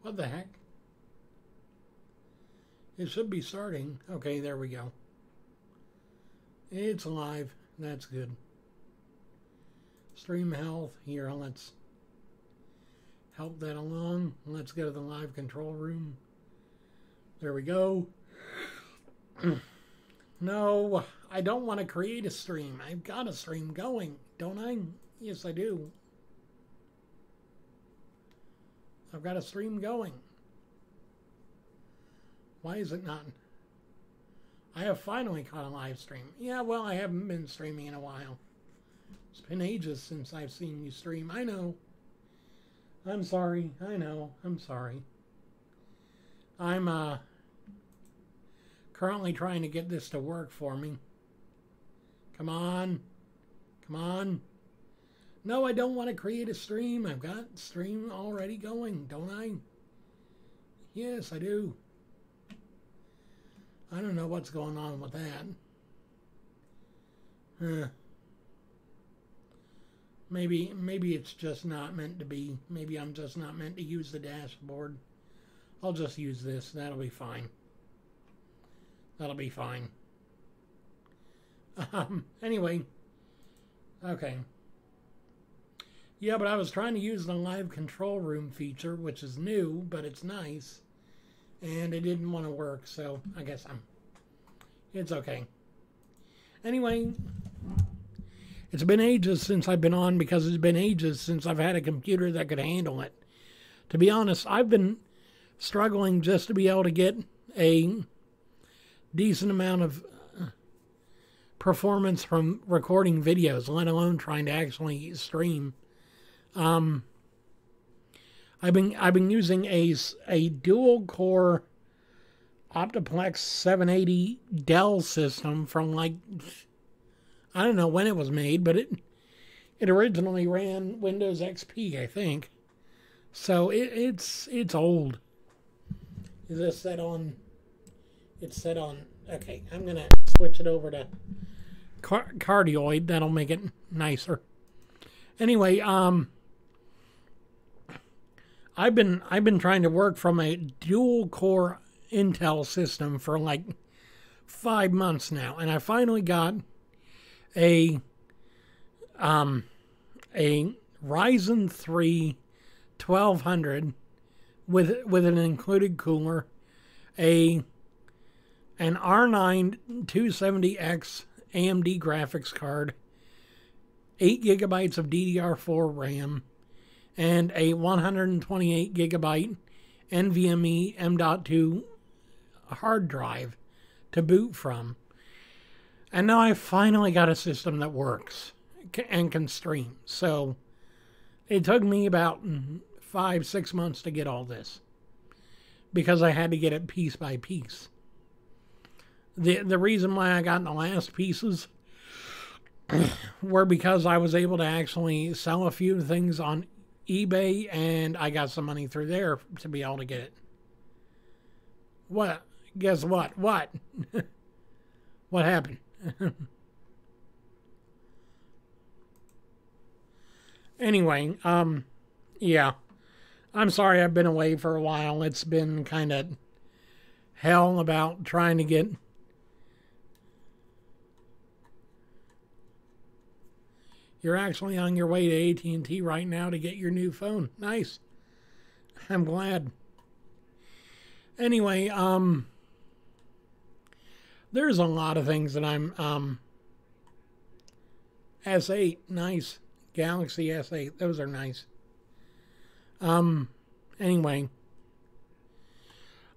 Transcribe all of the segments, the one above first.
What the heck? It should be starting. Okay, there we go. It's live. That's good. Stream health. Here, let's help that along. Let's go to the live control room. There we go. No, I don't want to create a stream. I've got a stream going, don't I? Yes, I do. I've got a stream going. Why is it not? I have finally caught a live stream. Yeah, well, I haven't been streaming in a while. It's been ages since I've seen you stream. I know. I'm sorry. I know. I'm sorry. I'm currently trying to get this to work for me. Come on. Come on. No, I don't want to create a stream. I've got stream already going, don't I? Yes, I do. I don't know what's going on with that. Maybe it's just not meant to be. Maybe I'm just not meant to use the dashboard. I'll just use this. That'll be fine. That'll be fine. Anyway. Okay. Yeah, but I was trying to use the live control room feature, which is new, but it's nice. And it didn't want to work, so I guess it's okay. Anyway, it's been ages since I've been on because it's been ages since I've had a computer that could handle it. To be honest, I've been struggling just to be able to get a decent amount of performance from recording videos, let alone trying to actually stream. I've been using a dual core Optiplex 780 Dell system from, like, I don't know when it was made, but it originally ran Windows XP, I think. So it's old. Is this set on? It's set on. Okay, I'm gonna switch it over to cardioid. That'll make it nicer. Anyway, I've been trying to work from a dual core Intel system for like 5 months now, and I finally got a Ryzen 3 1200 with an included cooler, an R9 270X AMD graphics card, 8 gigabytes of DDR4 RAM, and a 128 gigabyte NVMe M.2 hard drive to boot from. And now I finally got a system that works and can stream. So it took me about 5-6 months to get all this because I had to get it piece by piece. The reason why I got the last pieces were because I was able to actually sell a few things on eBay, and I got some money through there to be able to get it. What? Guess what? What? What happened? Anyway, yeah. I'm sorry I've been away for a while. It's been kind of hell about trying to get... You're actually on your way to AT&T right now to get your new phone. Nice. I'm glad. Anyway, there's a lot of things that I'm, S8, nice. Galaxy S8, those are nice. Anyway,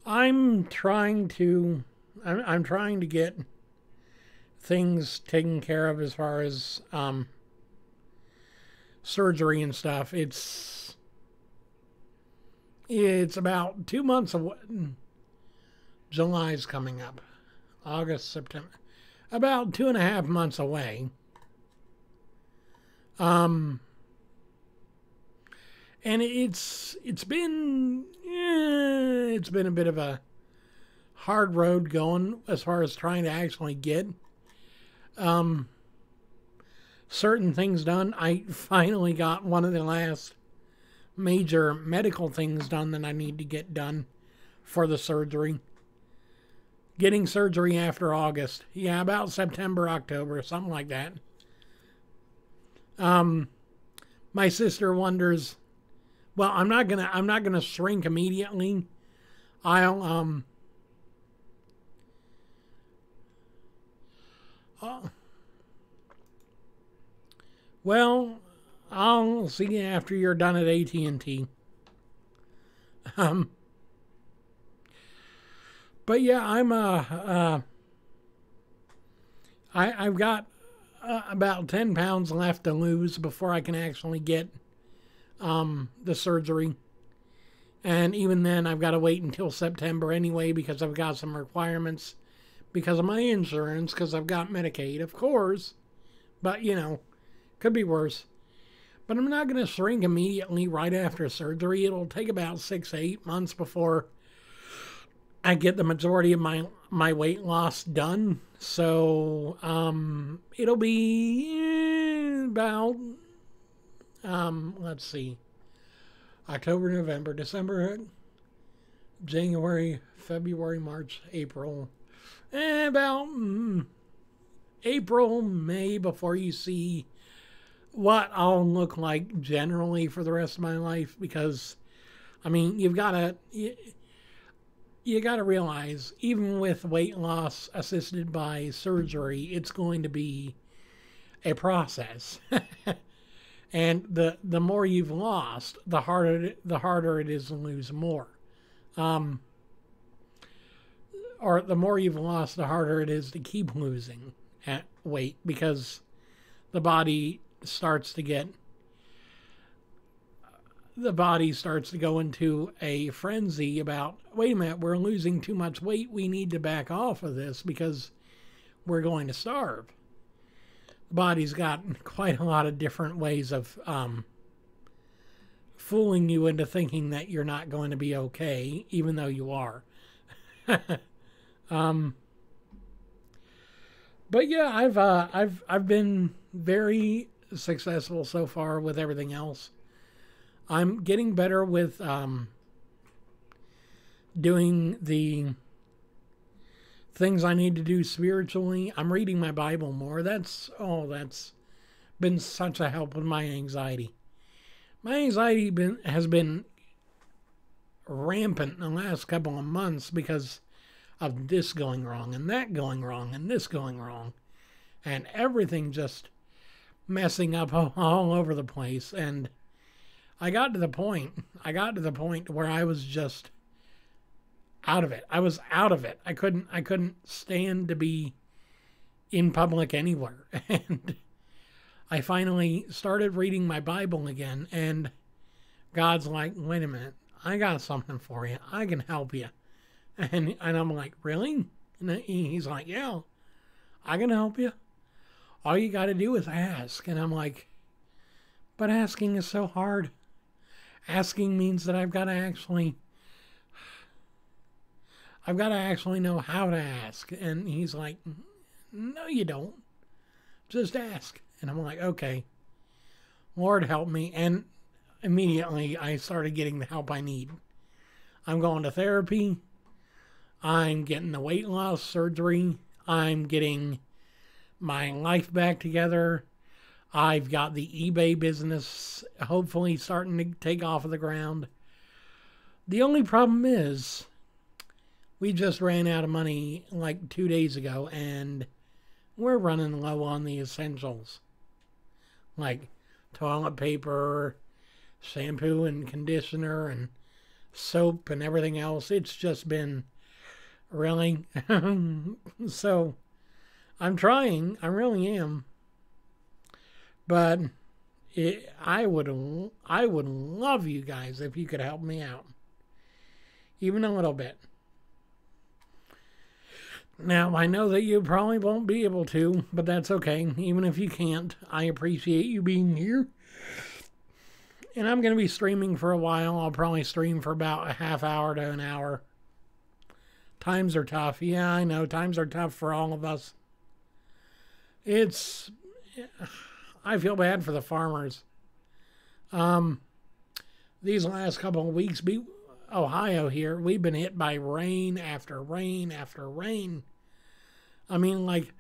I'm trying to get things taken care of as far as, surgery and stuff. It's about 2 months away. July's coming up. August, September. About 2.5 months away. And it's been a bit of a hard road going as far as trying to actually get certain things done. I finally got one of the last major medical things done that I need to get done for the surgery. Getting surgery after August. Yeah, about September, October, something like that. My sister wonders, well, I'm not gonna shrink immediately. I'll well, I'll see you after you're done at AT&T. But yeah, I've got about 10 pounds left to lose before I can actually get the surgery. And even then, I've got to wait until September anyway because I've got some requirements because of my insurance, because I've got Medicaid, of course. But, you know, could be worse. But I'm not going to shrink immediately right after surgery. It'll take about 6 to 8 months before I get the majority of my weight loss done. So, it'll be about, let's see, October, November, December, January, February, March, April, about April, May before you see what I'll look like generally for the rest of my life. Because, I mean, you got to realize, even with weight loss assisted by surgery, it's going to be a process. And the more you've lost, the harder it is to lose more. Or the more you've lost, the harder it is to keep losing weight, because the body starts to go into a frenzy about, wait a minute, we're losing too much weight. We need to back off of this because we're going to starve. The body's got quite a lot of different ways of fooling you into thinking that you're not going to be okay, even though you are. But yeah, I've been very successful so far with everything else. I'm getting better with doing the things I need to do spiritually. I'm reading my Bible more. That's been such a help with my anxiety. My anxiety has been rampant in the last couple of months because of this going wrong and that going wrong and this going wrong, and everything just messing up all over the place. And I got to the point where I was just out of it. I was out of it. I couldn't stand to be in public anywhere. And I finally started reading my Bible again, and God's like, wait a minute, I got something for you. I can help you. And I'm like, really? And he's like, yeah, I can help you. All you got to do is ask. And I'm like, but asking is so hard. Asking means that I've got to actually know how to ask. And he's like, no, you don't. Just ask. And I'm like, okay, Lord help me. And immediately I started getting the help I need. I'm going to therapy. I'm getting the weight loss surgery. I'm getting my life back together. I've got the eBay business hopefully starting to take off of the ground. The only problem is we just ran out of money like 2 days ago, and we're running low on the essentials. Like toilet paper, shampoo and conditioner, and soap and everything else. It's just been really. So I'm trying. I really am. But I would love you guys if you could help me out. Even a little bit. Now, I know that you probably won't be able to, but that's okay. Even if you can't, I appreciate you being here. And I'm going to be streaming for a while. I'll probably stream for about a half hour to an hour. Times are tough. Yeah, I know. Times are tough for all of us. I feel bad for the farmers. these last couple of weeks, Ohio here, we've been hit by rain after rain after rain. I mean, like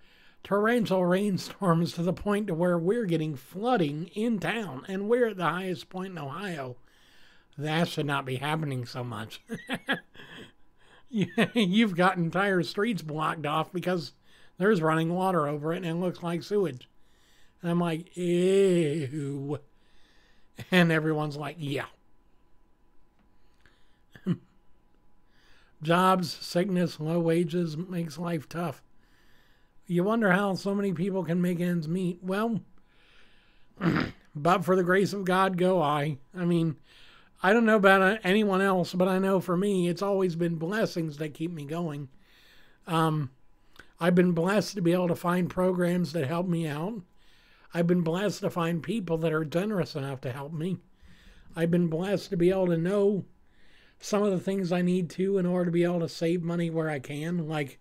torrential rainstorms to the point to where we're getting flooding in town, and we're at the highest point in Ohio. That should not be happening so much. You've got entire streets blocked off because there's running water over it and it looks like sewage. And I'm like, ew. And everyone's like, yeah. Jobs, sickness, low wages makes life tough. You wonder how so many people can make ends meet. Well, but for the grace of God go I. I mean, I don't know about anyone else, but I know for me, it's always been blessings that keep me going. I've been blessed to be able to find programs that help me out. I've been blessed to find people that are generous enough to help me. I've been blessed to be able to know some of the things I need to in order to be able to save money where I can, like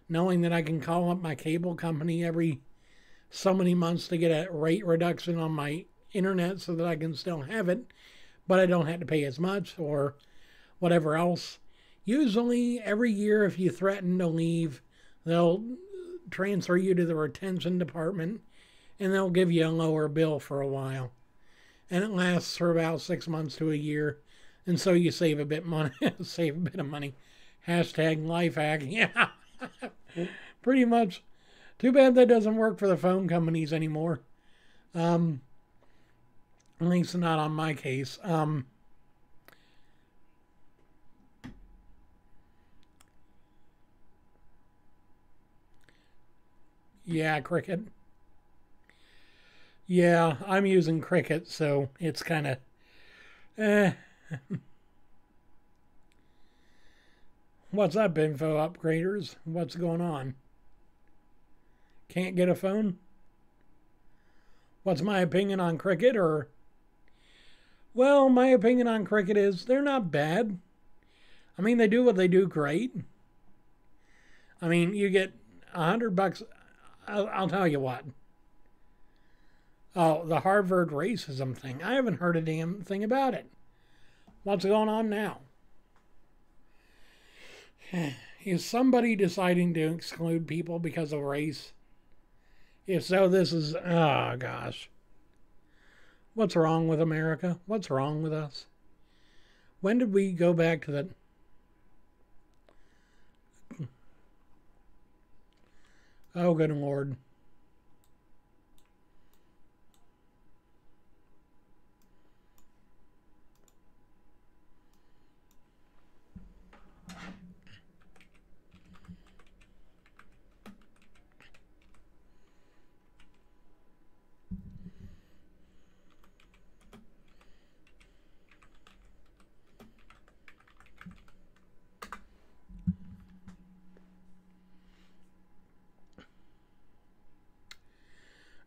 knowing that I can call up my cable company every so many months to get a rate reduction on my internet so that I can still have it, but I don't have to pay as much or whatever else. Usually every year if you threaten to leave, they'll transfer you to the retention department and they'll give you a lower bill for a while. And it lasts for about 6 months to a year. And so you save a bit money, save a bit of money. Hashtag life hack. Yeah. Pretty much. Too bad that doesn't work for the phone companies anymore. At least not on my case. Yeah, Cricket. Yeah, I'm using Cricket, so it's kind of... What's up, info upgraders? What's going on? Can't get a phone? What's my opinion on Cricket, or... Well, my opinion on Cricket is they're not bad. I mean, they do what they do great. I mean, you get $100. I'll tell you what. Oh, the Harvard racism thing. I haven't heard a damn thing about it. What's going on now? Is somebody deciding to exclude people because of race? If so, this is... Oh, gosh. What's wrong with America? What's wrong with us? When did we go back to that? Oh, good Lord.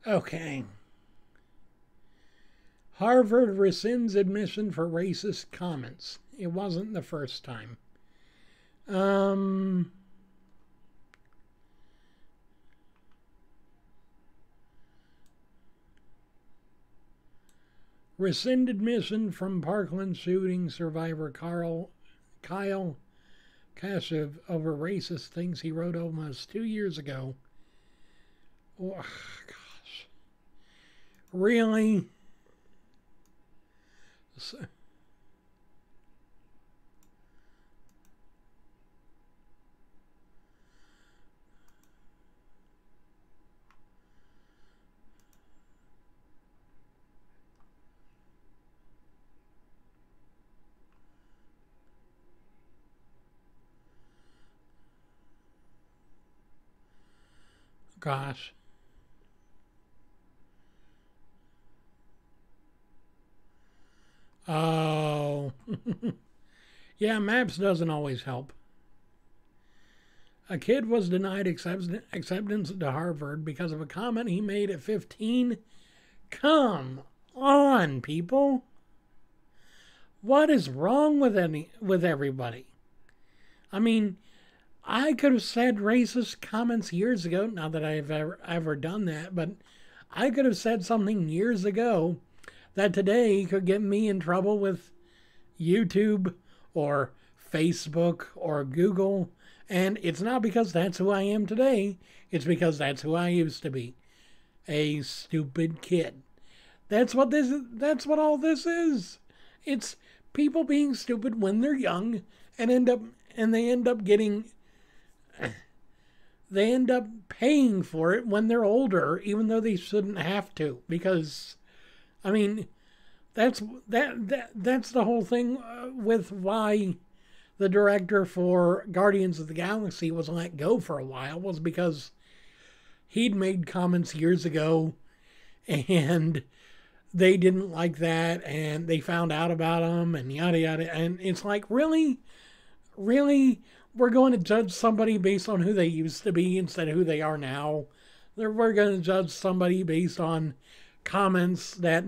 Okay. Harvard rescinds admission for racist comments. It wasn't the first time. Rescind admission from Parkland shooting survivor Kyle Kashev over racist things he wrote almost 2 years ago. Oh, gosh. Really? Gosh. Oh. Yeah, maps doesn't always help. A kid was denied acceptance to Harvard because of a comment he made at 15. Come on, people. What is wrong with everybody? I mean, I could have said racist comments years ago. Not that I've ever done that, but I could have said something years ago that today could get me in trouble with YouTube or Facebook or Google. And it's not because that's who I am today. It's because that's who I used to be. A stupid kid. That's what this is. That's what all this is. It's people being stupid when they're young and they end up paying for it when they're older, even though they shouldn't have to. Because, I mean, that's the whole thing with why the director for Guardians of the Galaxy was let go for a while, was because he'd made comments years ago and they didn't like that and they found out about them and yada yada. And it's like, really? Really? We're going to judge somebody based on who they used to be instead of who they are now? We're going to judge somebody based on comments that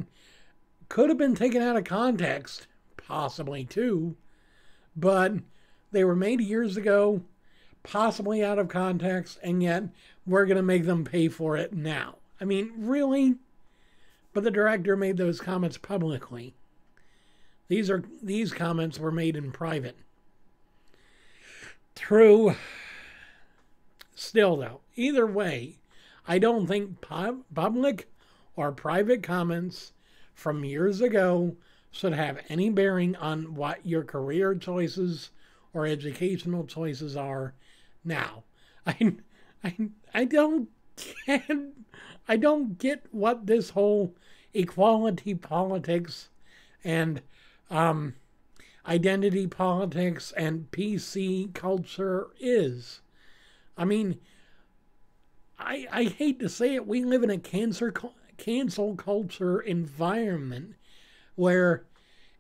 could have been taken out of context, possibly too, but they were made years ago, possibly out of context, and yet we're going to make them pay for it now. I mean, really? But the director made those comments publicly. These comments were made in private. True. Still, though, either way, I don't think public or private comments from years ago should have any bearing on what your career choices or educational choices are now. I don't get what this whole equality politics and identity politics and PC culture is. I mean, I hate to say it, we live in a cancel culture environment where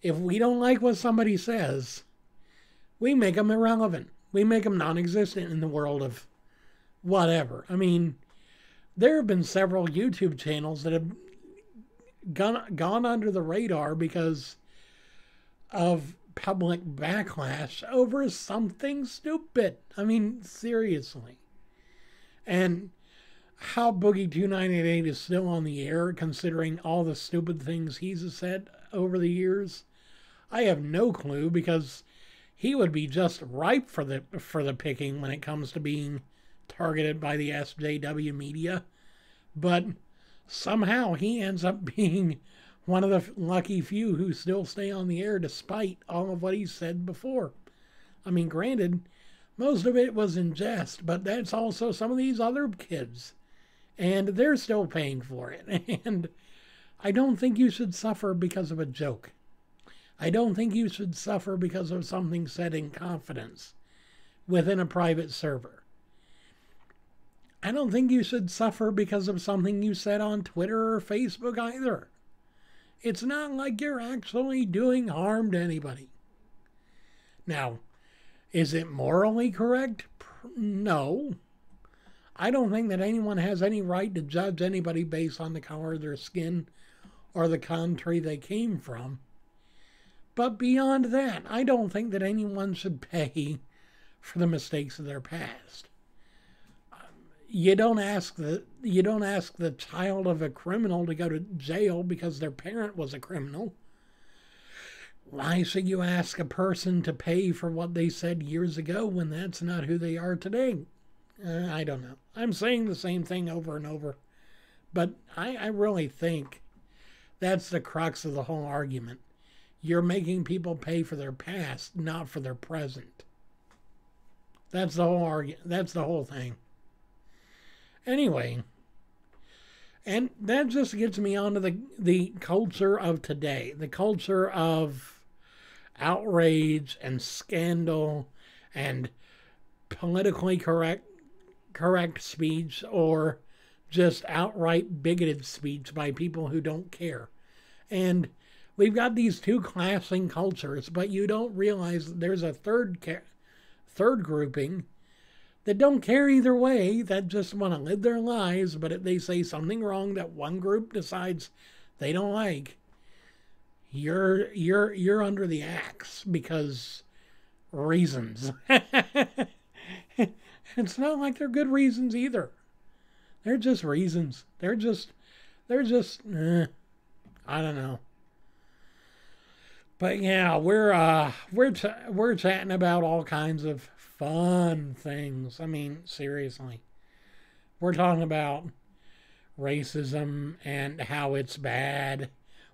if we don't like what somebody says, we make them irrelevant. We make them non-existent in the world of whatever. I mean, there have been several YouTube channels that have gone under the radar because of public backlash over something stupid. I mean, seriously. And how Boogie2988 is still on the air, considering all the stupid things he's said over the years, I have no clue, because he would be just ripe for the picking when it comes to being targeted by the SJW media. But somehow he ends up being one of the lucky few who still stay on the air despite all of what he said before. I mean, granted, most of it was in jest, but that's also some of these other kids. And they're still paying for it. And I don't think you should suffer because of a joke. I don't think you should suffer because of something said in confidence within a private server. I don't think you should suffer because of something you said on Twitter or Facebook either. It's not like you're actually doing harm to anybody. Now, is it morally correct? No. I don't think that anyone has any right to judge anybody based on the color of their skin or the country they came from. But beyond that, I don't think that anyone should pay for the mistakes of their past. You don't ask the child of a criminal to go to jail because their parent was a criminal. Why should you ask a person to pay for what they said years ago when that's not who they are today? I don't know. I'm saying the same thing over and over. But I really think that's the crux of the whole argument. You're making people pay for their past, not for their present. That's the whole argument. That's the whole thing. Anyway, and that just gets me onto the culture of today. The culture of outrage and scandal and politically correct speech, or just outright bigoted speech by people who don't care. And we've got these two clashing cultures, but you don't realize that there's a third grouping that don't care either way, that just want to live their lives, but if they say something wrong that one group decides they don't like, you're under the axe because reasons. It's not like they're good reasons either. They're just reasons. They're just I don't know. But yeah, we're chatting about all kinds of fun things. I mean, seriously. We're talking about racism and how it's bad.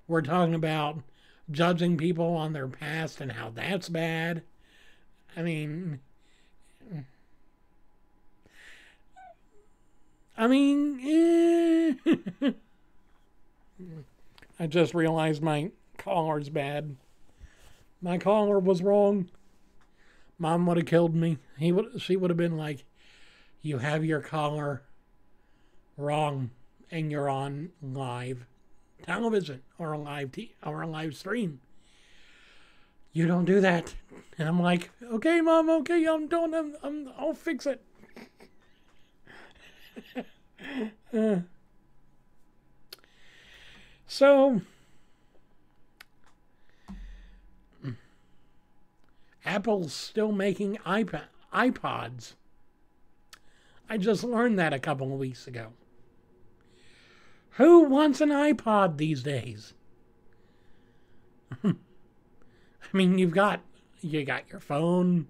We're talking about judging people on their past and how that's bad. I mean, I just realized my collar's bad. My collar was wrong. Mom would have killed me. She would have been like, "You have your collar wrong, and you're on live television or or a live stream. You don't do that." And I'm like, "Okay, Mom. Okay, I'll fix it." So, Apple's still making iPods. I just learned that a couple of weeks ago. Who wants an iPod these days? I mean, you got your phone,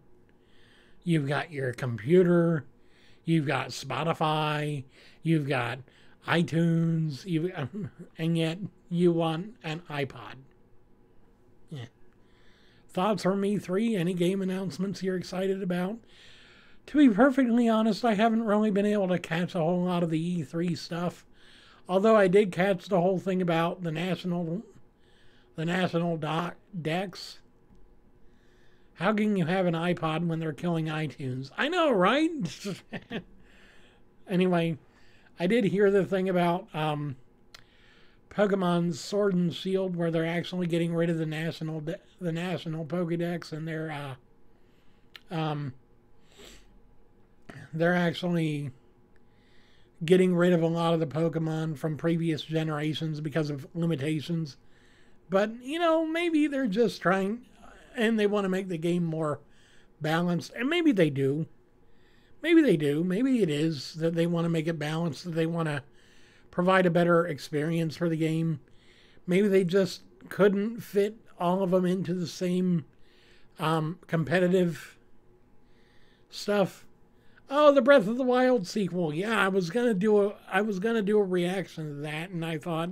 you've got your computer, you've got Spotify, you've got iTunes, and yet you want an iPod. Yeah. Thoughts from E3? Any game announcements you're excited about? To be perfectly honest, I haven't really been able to catch a whole lot of the E3 stuff. Although I did catch the whole thing about the national decks. How can you have an iPod when they're killing iTunes? I know, right? Anyway, I did hear the thing about Pokemon's Sword and Shield, where they're actually getting rid of the national Pokédex, and they're actually getting rid of a lot of the Pokemon from previous generations because of limitations. But, maybe they're just trying, and they want to make the game more balanced. And maybe they do. Maybe they do. Maybe it is that they want to make it balanced, that they want to provide a better experience for the game. Maybe they just couldn't fit all of them into the same competitive stuff. Oh, the Breath of the Wild sequel. Yeah, I was gonna do a reaction to that, and I thought,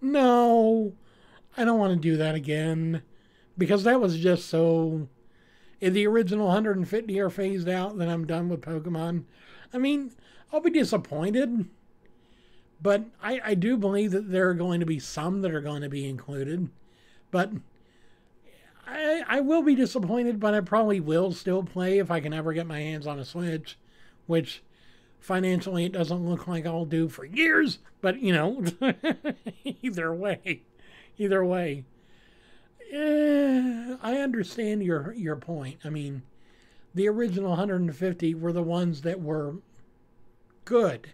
no, I don't want to do that again, because that was just so. If the original 150 are phased out, then I'm done with Pokemon. I mean, I'll be disappointed, but I do believe that there are going to be some that are going to be included. But I will be disappointed, but I probably will still play if I can ever get my hands on a Switch, which financially it doesn't look like I'll do for years, but either way. I understand your point. I mean, the original 150 were the ones that were good.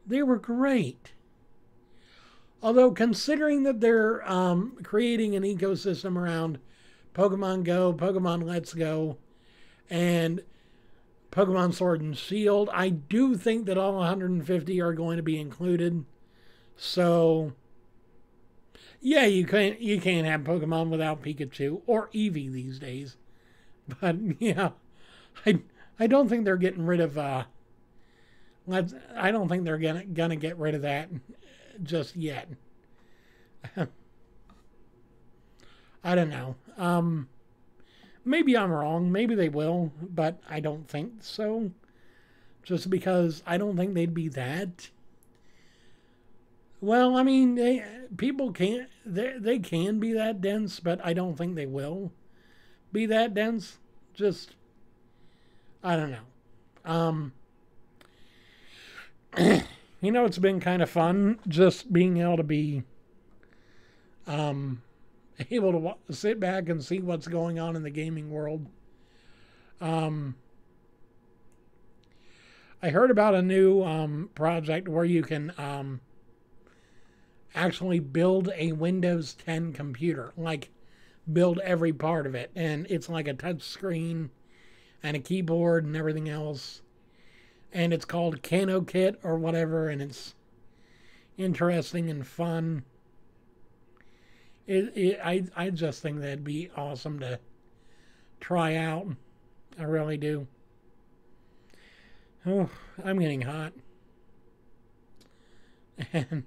They were great. Although, considering that they're creating an ecosystem around Pokemon Go, Pokemon Let's Go, and Pokemon Sword and Shield, I do think that all 150 are going to be included. So, yeah, you can't have Pokemon without Pikachu or Eevee these days. But yeah, I don't think they're getting rid of I don't think they're gonna get rid of that just yet. I don't know. Maybe I'm wrong. Maybe they will, but I don't think so. Just because I don't think they'd be that. Well, I mean, people can't. They can be that dense, but I don't think they will be that dense. Just, I don't know. It's been kind of fun just being able to be able to sit back and see what's going on in the gaming world. I heard about a new project where you can actually build a Windows 10 computer, like build every part of it, and it's like a touch screen and a keyboard and everything else. And it's called CanoKit or whatever, and it's interesting and fun. I just think that'd be awesome to try out. I really do. Oh, I'm getting hot. And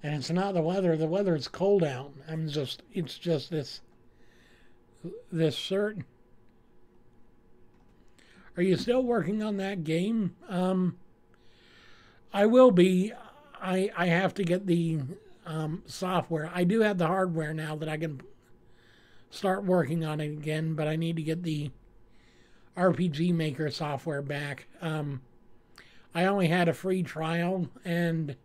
it's not the weather. The weather's cold out. It's just this shirt. Are you still working on that game? I will be. I have to get the software. I do have the hardware now that I can start working on it again, but I need to get the RPG Maker software back. I only had a free trial, and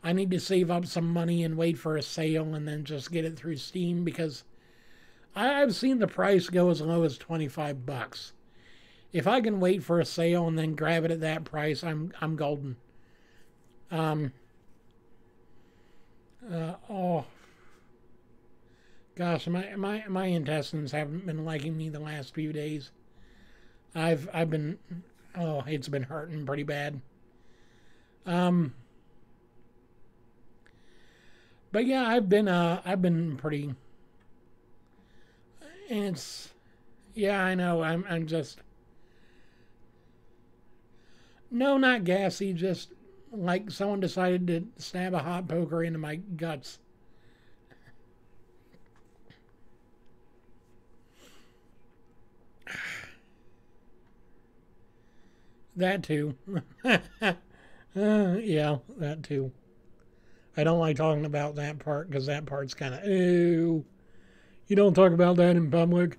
I need to save up some money and wait for a sale and then just get it through Steam, because I've seen the price go as low as $25. If I can wait for a sale and then grab it at that price, I'm golden. Oh gosh, my intestines haven't been liking me the last few days. I've been, oh, it's been hurting pretty bad. But yeah, I've been pretty, and it's, yeah, I know, I'm just, no, not gassy, just like someone decided to stab a hot poker into my guts. That too. Yeah, that too. I don't like talking about that part because that part's kind of, ew. You don't talk about that in public.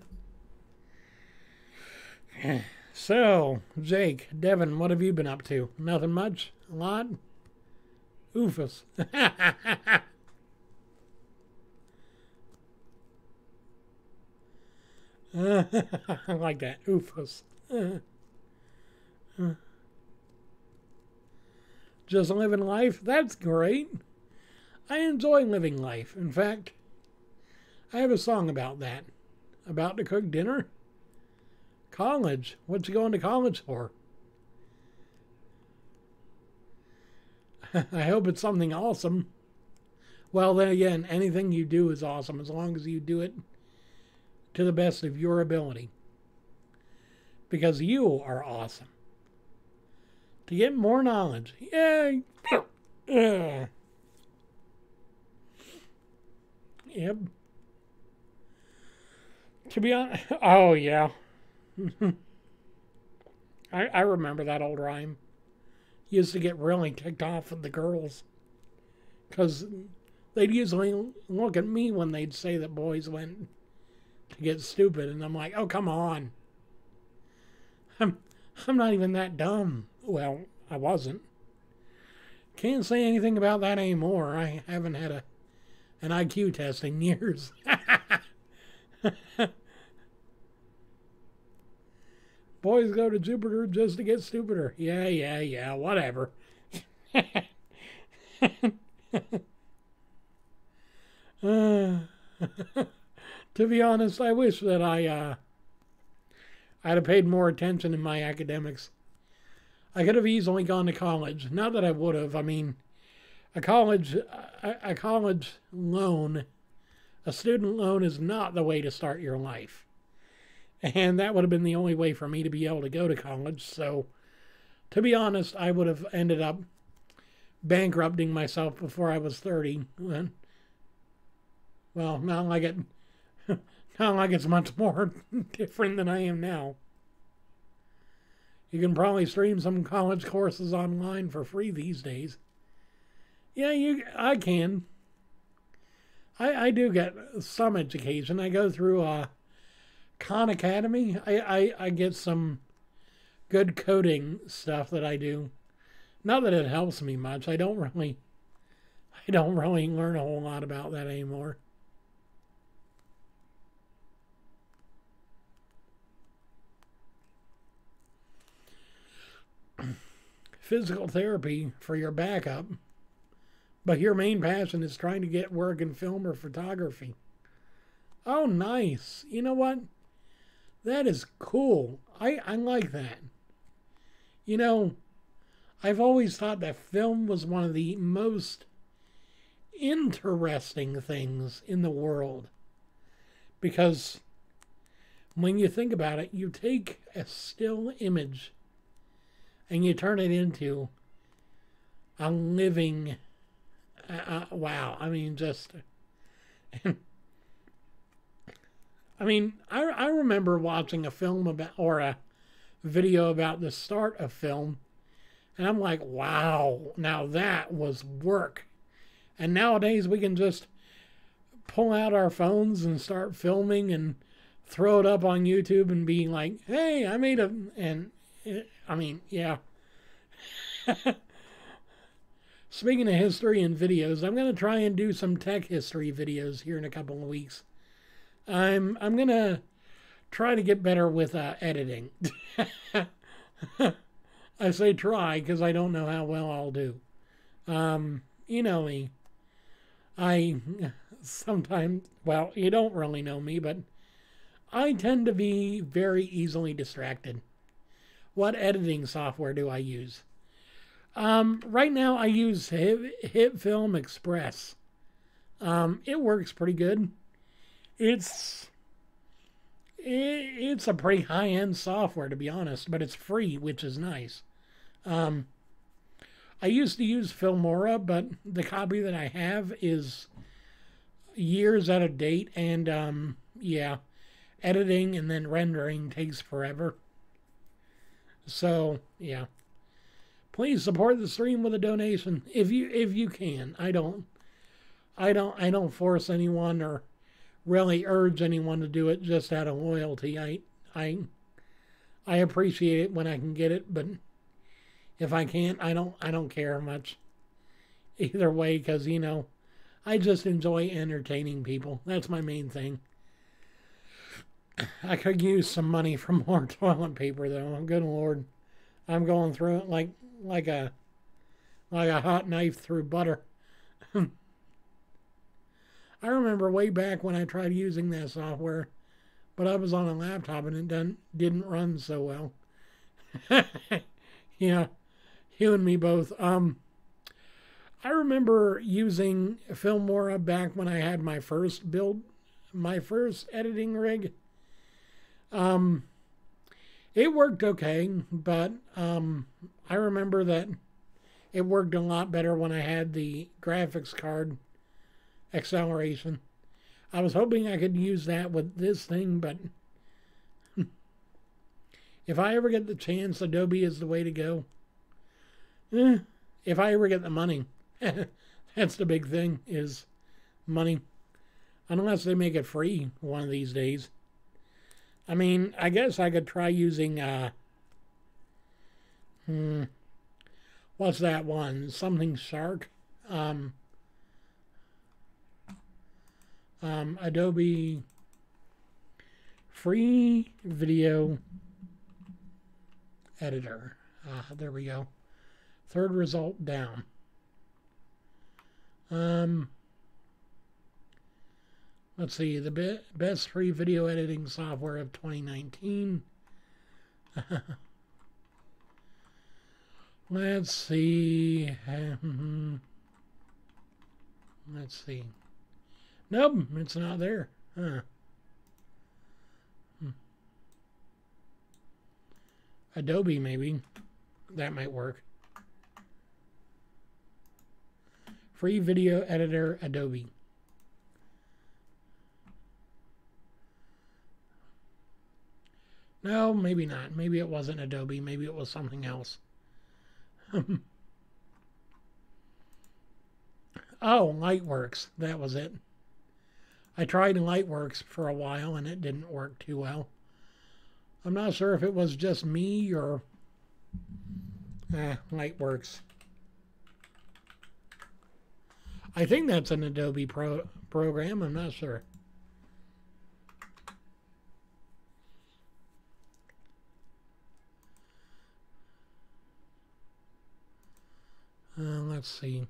So, Jake, Devin, what have you been up to? Nothing much? A lot? Oofus. I like that. Oofus. Just living life? That's great. I enjoy living life. In fact, I have a song about that. About to cook dinner? College. What you going to college for? I hope it's something awesome. Well, then again, anything you do is awesome as long as you do it to the best of your ability. Because you are awesome. To get more knowledge. Yay! Yep. To be honest, oh yeah. I remember that old rhyme. Used to get really ticked off at the girls. Because they'd usually look at me when they'd say that boys went to get stupid. And I'm like, oh, come on. I'm not even that dumb. Well, I wasn't. Can't say anything about that anymore. I haven't had an IQ test in years. Boys go to Jupiter just to get stupider. Yeah, whatever. To be honest, I wish that I'd have paid more attention in my academics. I could have easily gone to college. Not that I would have. I mean, a college loan, a student loan is not the way to start your life. And that would have been the only way for me to be able to go to college. So, to be honest, I would have ended up bankrupting myself before I was 30. Well, not like it's much more different than I am now. You can probably stream some college courses online for free these days. Yeah, I can. I do get some education. I go through Khan Academy. I get some good coding stuff that I do. Not that it helps me much. I don't really learn a whole lot about that anymore. Physical therapy for your backup, but your main passion is trying to get work in film or photography. Oh, nice. You know what? That is cool. I like that. You know, I've always thought that film was one of the most interesting things in the world. Because when you think about it, you take a still image and you turn it into a living, wow. I mean, just, I mean, I remember watching a film about, or a video about the start of film, and I'm like, wow, now that was work. And nowadays we can just pull out our phones and start filming and throw it up on YouTube and be like, hey, I made a, and I mean, yeah. Speaking of history and videos, I'm going to try and do some tech history videos here in a couple of weeks. I'm going to try to get better with editing. I say try because I don't know how well I'll do. You know me. I sometimes, well, you don't really know me, but I tend to be very easily distracted. What editing software do I use? Right now I use HitFilm Express. It works pretty good. It's a pretty high-end software, to be honest, but it's free, which is nice. I used to use Filmora, but the copy that I have is years out of date, and yeah, editing and then rendering takes forever. So, yeah. Please support the stream with a donation if you can. I don't force anyone or really urge anyone to do it just out of loyalty. I appreciate it when I can get it, but if I can't, I don't care much either way, because you know, I just enjoy entertaining people. That's my main thing. I could use some money for more toilet paper though. Good Lord. I'm going through it like a hot knife through butter. I remember way back when I tried using that software, but I was on a laptop and it didn't run so well. Yeah, you and me both. I remember using Filmora back when I had my first editing rig. It worked okay, but I remember that it worked a lot better when I had the graphics card acceleration. I was hoping I could use that with this thing, but if I ever get the chance, Adobe is the way to go. If I ever get the money. That's the big thing, is money. Unless they make it free one of these days. I mean, I guess I could try using, what's that one? Something Shark? Adobe Free Video Editor. There we go. Third result down. Let's see, the best free video editing software of 2019. Let's see. Let's see. Nope, it's not there. Huh. Adobe, maybe. That might work. Free video editor, Adobe. No, maybe not. Maybe it wasn't Adobe. Maybe it was something else. Oh, Lightworks. That was it. I tried Lightworks for a while and it didn't work too well. I'm not sure if it was just me or... Lightworks. I think that's an Adobe program. I'm not sure. Let's see.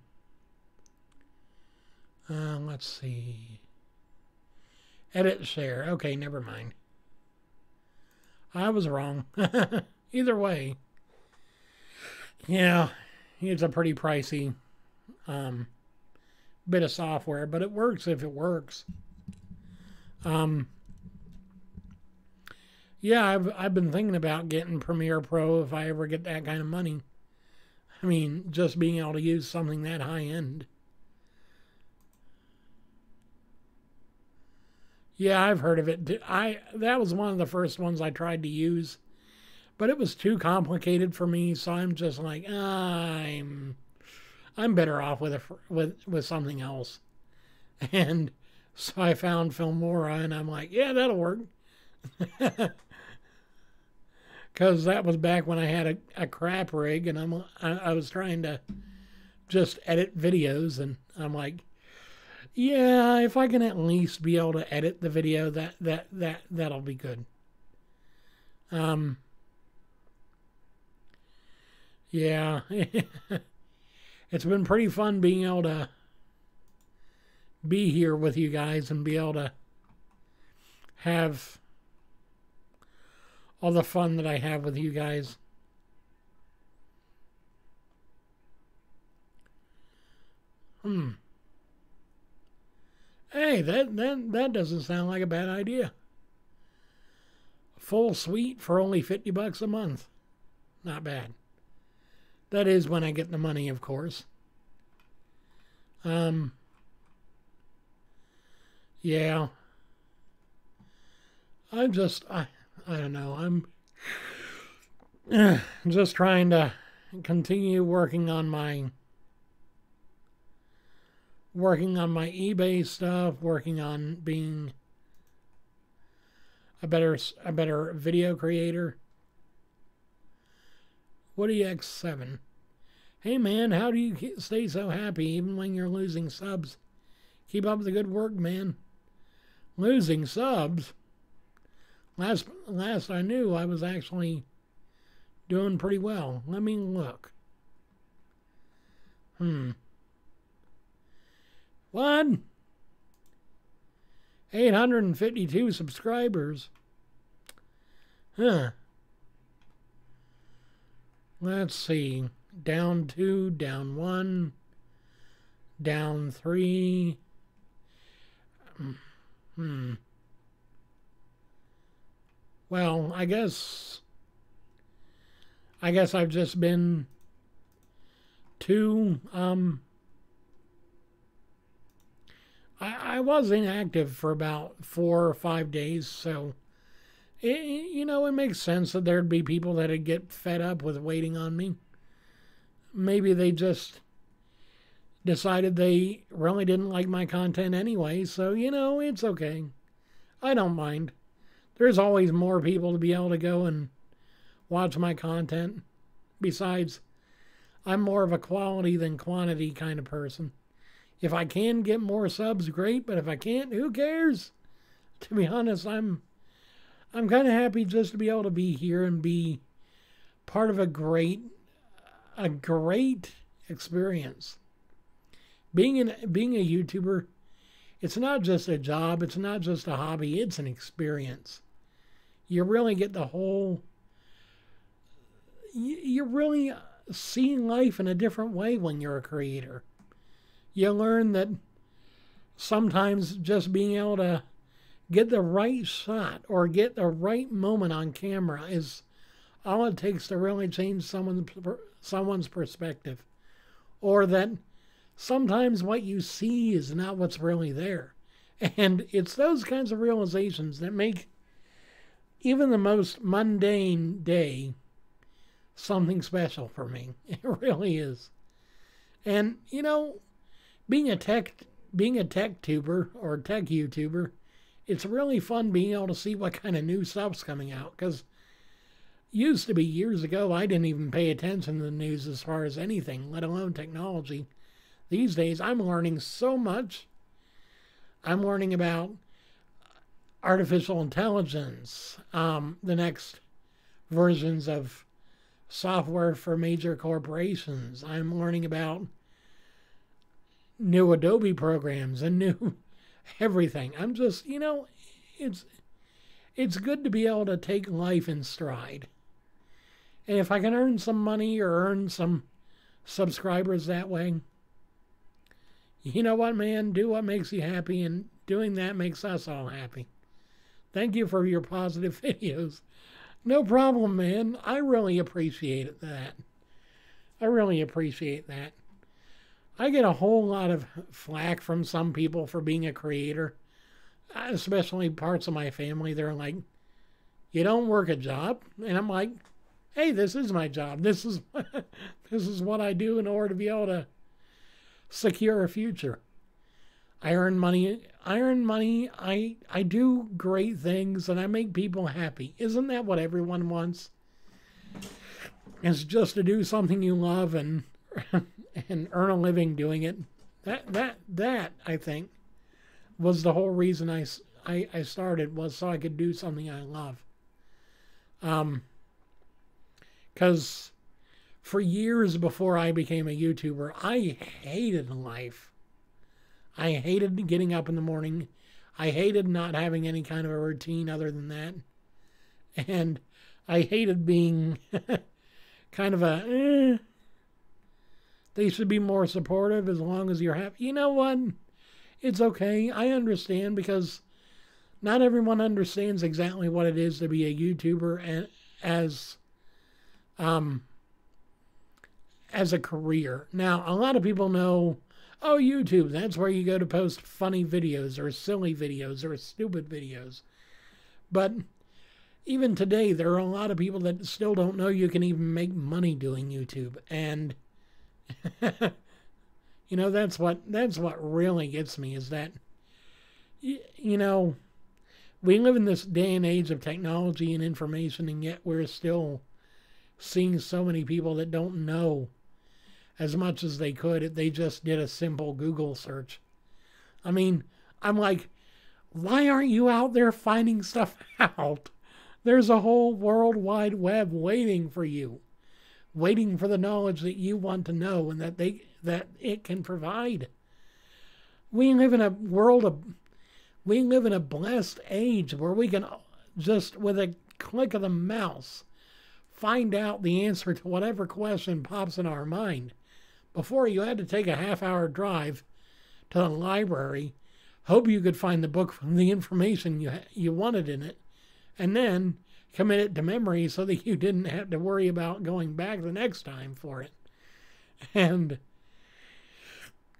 Let's see. Edit share. Okay, never mind. I was wrong. Either way. Yeah, it's a pretty pricey bit of software, but it works if it works. Yeah, I've been thinking about getting Premiere Pro if I ever get that kind of money. I mean, just being able to use something that high end. Yeah, I've heard of it. That was one of the first ones I tried to use, but it was too complicated for me. So I'm just like, I'm better off with something else. And so I found Filmora, and I'm like, yeah, that'll work. Because that was back when I had a crap rig, and I was trying to just edit videos, and I'm like, yeah, if I can at least be able to edit the video, that'll be good. Yeah, it's been pretty fun being able to be here with you guys and be able to have all the fun that I have with you guys. Hey, that doesn't sound like a bad idea. Full suite for only $50 a month. Not bad. That is when I get the money, of course. Yeah. I don't know. I'm just trying to continue working on my eBay stuff, working on being a better video creator. Woody X7. Hey man, how do you stay so happy even when you're losing subs? Keep up the good work, man. Losing subs? Last I knew, I was actually doing pretty well. Let me look. What? 852 subscribers. Huh. Let's see. Down 2, down 1, down 3. Well, I guess I've just been too I was inactive for about 4 or 5 days, so it makes sense that there'd be people that'd get fed up with waiting on me. Maybe they just decided they really didn't like my content anyway, so it's okay. I don't mind. There's always more people to be able to go and watch my content. Besides, I'm more of a quality than quantity kind of person. If I can get more subs, great, but if I can't, who cares? To be honest, I'm kind of happy just to be able to be here and be part of a great experience. Being a YouTuber, it's not just a job, it's not just a hobby, it's an experience. You really get the whole... You're really seeing life in a different way when you're a creator. You learn that sometimes just being able to get the right shot or get the right moment on camera is all it takes to really change someone's perspective. Or that sometimes what you see is not what's really there. And it's those kinds of realizations that make even the most mundane day something special for me. It really is. And, being a tech tuber or tech YouTuber, it's really fun being able to see what kind of new stuff's coming out. Because used to be years ago, I didn't even pay attention to the news as far as anything, let alone technology. These days, I'm learning so much. I'm learning about artificial intelligence, the next versions of software for major corporations. I'm learning about new Adobe programs and new everything. I'm just, it's good to be able to take life in stride. And if I can earn some money or earn some subscribers that way, You know what, man? Do what makes you happy, and doing that makes us all happy. Thank you for your positive videos. No problem, man. I really appreciate that. I really appreciate that. I get a whole lot of flack from some people for being a creator, especially parts of my family. They're like, you don't work a job? And I'm like, hey, this is my job. This is this is what I do in order to be able to secure a future. I earn money. I do great things, and I make people happy. Isn't that what everyone wants? It's just to do something you love and and earn a living doing it. That I think was the whole reason I started, was so I could do something I love. Because for years before I became a YouTuber, I hated life. I hated getting up in the morning. I hated not having any kind of a routine other than that. And I hated being kind of a, they should be more supportive as long as you're happy. You know what? It's okay. I understand, because not everyone understands exactly what it is to be a YouTuber and as a career. Now, a lot of people know, oh, YouTube, that's where you go to post funny videos or silly videos or stupid videos. But even today, there are a lot of people that still don't know you can even make money doing YouTube. And, you know, that's what really gets me, is that, you know, we live in this day and age of technology and information, and yet we're still seeing so many people that don't know as much as they could if they just did a simple Google search. I mean, I'm like, why aren't you out there finding stuff out? There's a whole World Wide Web waiting for you, waiting for the knowledge that you want to know and that it can provide. We live in a blessed age where we can just, with a click of the mouse, find out the answer to whatever question pops in our mind. Before, you had to take a half-hour drive to the library, hope you could find the book from the information you wanted in it, and then commit it to memory so that you didn't have to worry about going back the next time for it. And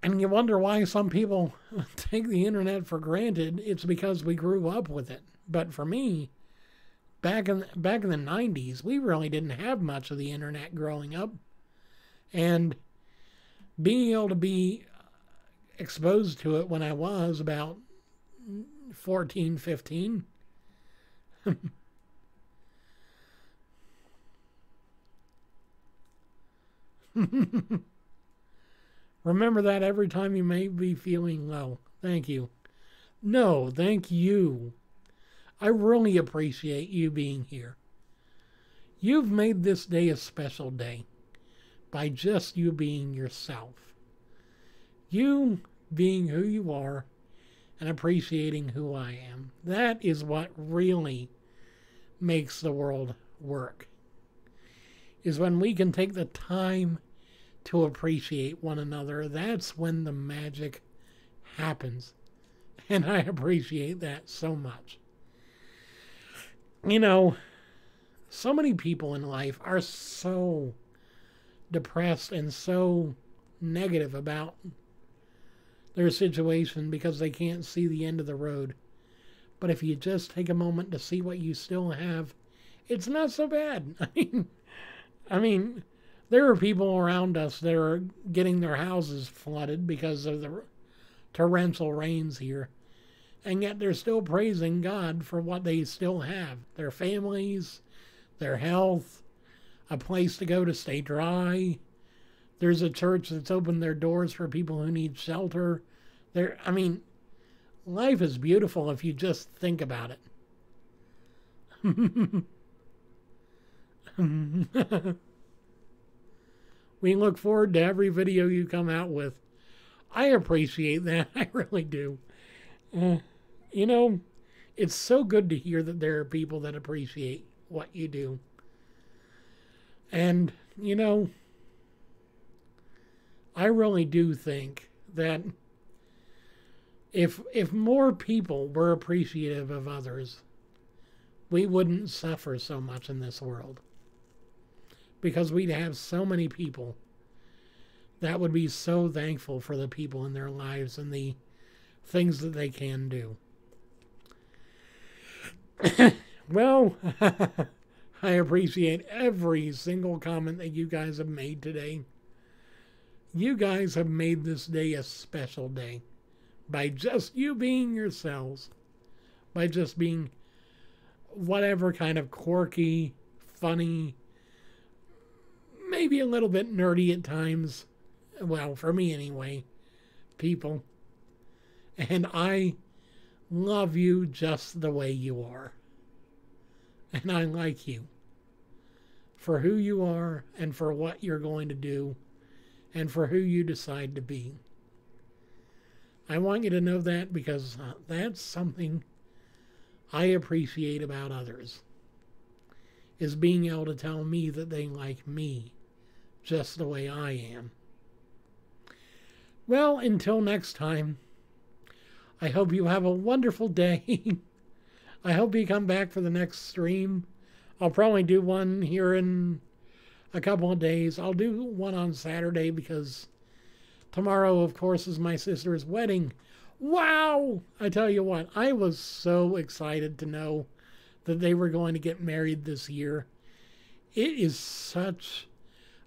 you wonder why some people take the internet for granted. It's because we grew up with it. But for me, back in the 90s, we really didn't have much of the internet growing up. And being able to be exposed to it when I was about 14, 15, remember that every time you may be feeling low. Thank you. No, thank you. I really appreciate you being here. You've made this day a special day by just you being yourself. You being who you are and appreciating who I am. That is what really makes the world work. Is when we can take the time to appreciate one another. That's when the magic happens. And I appreciate that so much. You know, so many people in life are so depressed and so negative about their situation because they can't see the end of the road. But if you just take a moment to see what you still have, it's not so bad. I mean, there are people around us that are getting their houses flooded because of the torrential rains here. And yet they're still praising God for what they still have. Their families, their health, a place to go to stay dry. There's a church that's opened their doors for people who need shelter. Life is beautiful if you just think about it. We look forward to every video you come out with. I appreciate that. I really do. You know, it's so good to hear that there are people that appreciate what you do. And, you know, I really do think that If more people were appreciative of others, we wouldn't suffer so much in this world. Because we'd have so many people that would be so thankful for the people in their lives and the things that they can do. Well, I appreciate every single comment that you guys have made today. You guys have made this day a special day by just you being yourselves, by just being whatever kind of quirky, funny, maybe a little bit nerdy at times, well, for me anyway, people. And I love you just the way you are. And I like you for who you are and for what you're going to do and for who you decide to be. I want you to know that because that's something I appreciate about others, is being able to tell me that they like me just the way I am. Well, until next time, I hope you have a wonderful day. I hope you come back for the next stream. I'll probably do one here in a couple of days. I'll do one on Saturday because tomorrow, of course, is my sister's wedding. Wow! I tell you what, I was so excited to know that they were going to get married this year. It is such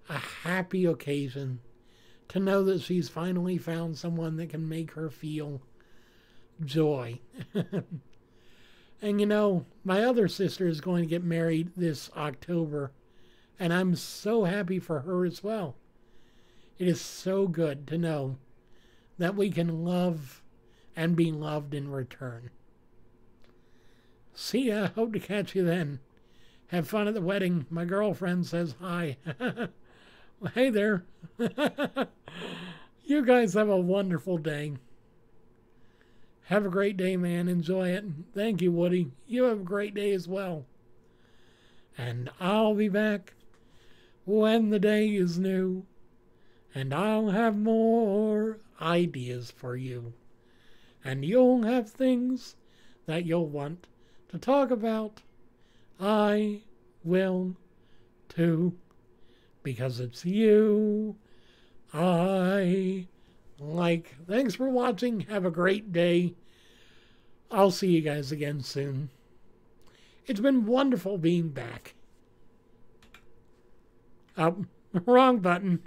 a happy occasion to know that she's finally found someone that can make her feel joy. And you know, my other sister is going to get married this October, and I'm so happy for her as well. It is so good to know that we can love and be loved in return. See ya. Hope to catch you then. Have fun at the wedding. My girlfriend says hi. Well, hey there. You guys have a wonderful day. Have a great day, man. Enjoy it. Thank you, Woody. You have a great day as well. And I'll be back when the day is new. And I'll have more ideas for you. And you'll have things that you'll want to talk about. I will too. Because it's you I like. Thanks for watching. Have a great day. I'll see you guys again soon. It's been wonderful being back. Oh, wrong button.